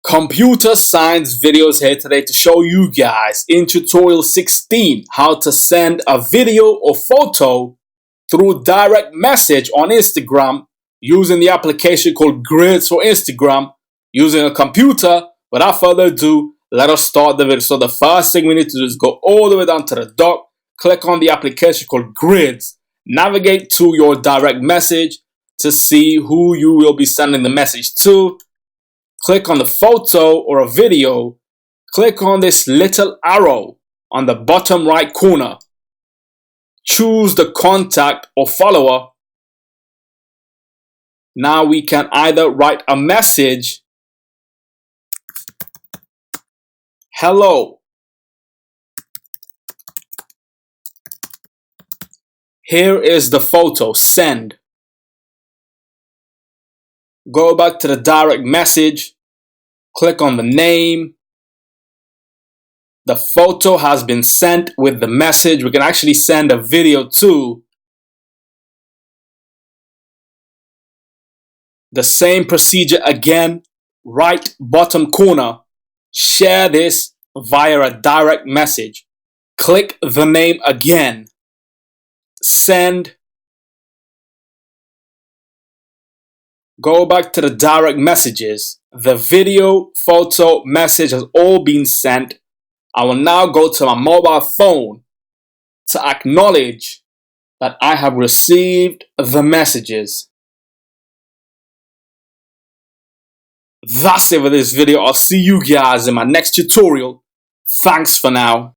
Computer science videos here today to show you guys in tutorial 16 how to send a video or photo through direct message on Instagram using the application called GRIDS for Instagram using a computer. Without further ado, let us start the video. So the first thing we need to do is go all the way down to the dock, click on the application called GRIDS, navigate to your direct message to see who you will be sending the message to. Click on the photo or a video, click on this little arrow on the bottom right corner. Choose the contact or follower. Now we can either write a message, hello. Here is the photo, send. Go back to the direct message, click on the name. The photo has been sent with the message. We can actually send a video too. The same procedure again, right bottom corner. Share this via a direct message. Click the name again. Send. Go back to the direct messages. The video, photo, message has all been sent. I will now go to my mobile phone to acknowledge that I have received the messages. That's it for this video. I'll see you guys in my next tutorial. Thanks for now.